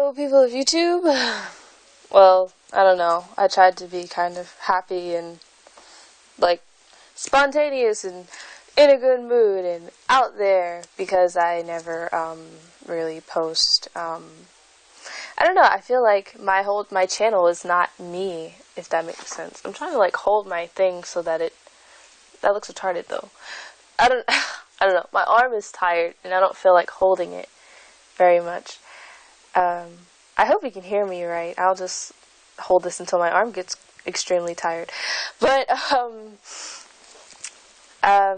Hello, people of YouTube. Well, I don't know. I tried to be kind of happy and, like, spontaneous and in a good mood and out there because I never, really post, I don't know. I feel like my channel is not me, if that makes sense. I'm trying to, like, hold my thing so that that looks retarded, though. I don't know. My arm is tired and I don't feel like holding it very much. I hope you can hear me right. I'll just hold this until my arm gets extremely tired. But, oh, I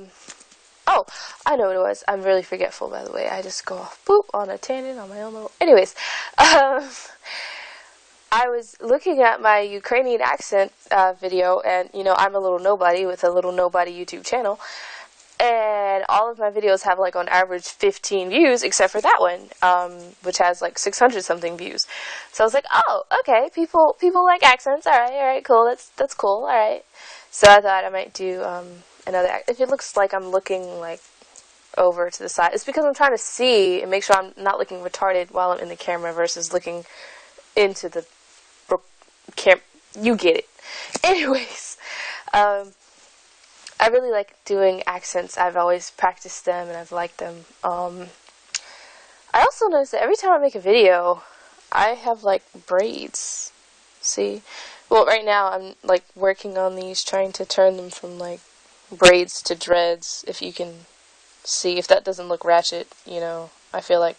know what it was. I'm really forgetful, by the way. I just go off, boop, on a tangent on my own little... Anyways, I was looking at my Ukrainian accent video, and, you know, I'm a little nobody with a little nobody YouTube channel. And all of my videos have, like, on average 15 views, except for that one, which has, like, 600 something views. So I was like, oh, okay, people like accents, alright, cool, that's cool, alright. So I thought I might do, another, if it looks like I'm looking, like, over to the side, it's because I'm trying to see and make sure I'm not looking retarded while I'm in the camera versus looking into the you get it. Anyways, I really like doing accents. I've always practiced them and I've liked them. I also noticed that every time I make a video, I have, like, braids. See? Well, right now I'm, like, working on these, trying to turn them from, like, braids to dreads. If you can see, if that doesn't look ratchet, you know, I feel like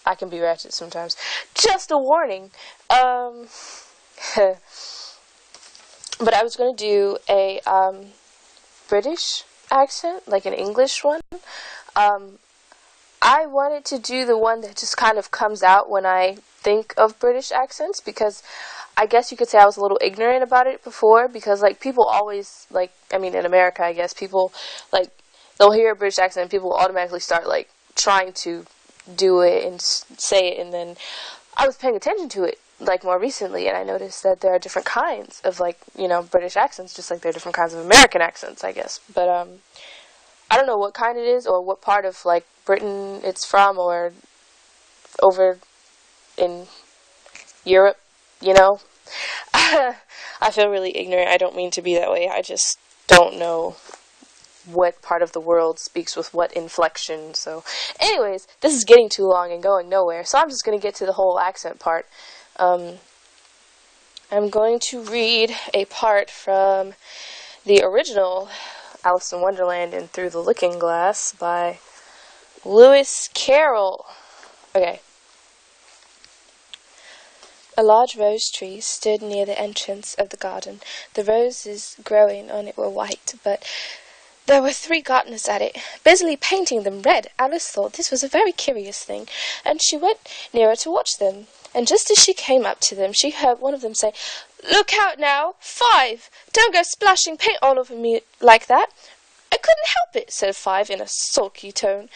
I can be ratchet sometimes. Just a warning. But I was going to do a, British accent, like an English one. I wanted to do the one that just kind of comes out when I think of British accents, because I guess you could say I was a little ignorant about it before, because, like, people always, like, I mean, in America, I guess, people, like, they'll hear a British accent and people will automatically start, like, trying to do it and say it, and then I was paying attention to it, like, more recently, and I noticed that there are different kinds of, like, you know, British accents, just like there are different kinds of American accents, I guess. But, I don't know what kind it is, or what part of, like, Britain it's from, or over in Europe, you know? I feel really ignorant. I don't mean to be that way. I just don't know what part of the world speaks with what inflection. So, anyways, this is getting too long and going nowhere, so I'm just going to get to the whole accent part. I'm going to read a part from the original Alice in Wonderland and Through the Looking Glass by Lewis Carroll. Okay. A large rose tree stood near the entrance of the garden. The roses growing on it were white, but there were 3 gardeners at it, busily painting them red. Alice thought this was a very curious thing, and she went nearer to watch them. And just as she came up to them, she heard one of them say, "Look out now! 5! Don't go splashing paint all over me like that." "I couldn't help it," said 5 in a sulky tone.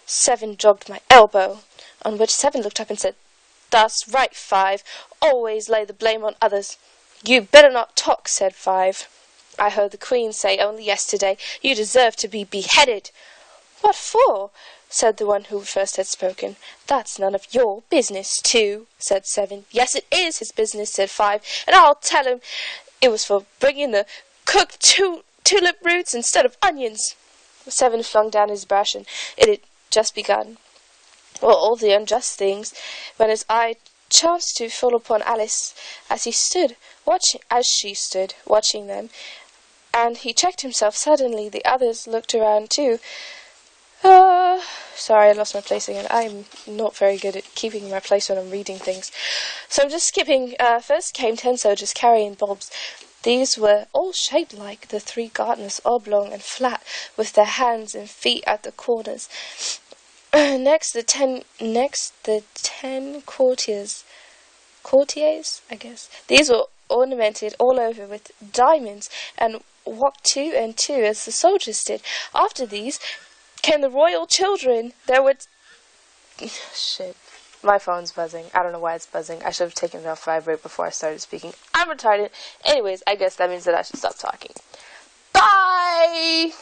7 jogged my elbow, on which 7 looked up and said, "That's right, 5. Always lay the blame on others." "You better not talk," said 5. "I heard the Queen say only yesterday you deserve to be beheaded." "What for?" said the one who first had spoken. "That's none of your business, too," said 7. "Yes, it is his business," said 5, "and I'll tell him it was for bringing the cooked tulip roots instead of onions." 7 flung down his brush, and it had just begun. Well, all the unjust things, when his eye chanced to fall upon Alice as she stood watching them, and he checked himself suddenly. The others looked around too. Sorry, I lost my place again. I'm not very good at keeping my place when I'm reading things. So I'm just skipping. First came 10 soldiers carrying bulbs. These were all shaped like the 3 gardeners, oblong and flat, with their hands and feet at the corners. Next, the 10 courtiers, I guess. These were ornamented all over with diamonds, and walked 2 and 2 as the soldiers did. After these came the royal children. There were... Shit. My phone's buzzing. I don't know why it's buzzing. I should have taken it off vibrate before I started speaking. I'm retarded. Anyways, I guess that means that I should stop talking. Bye!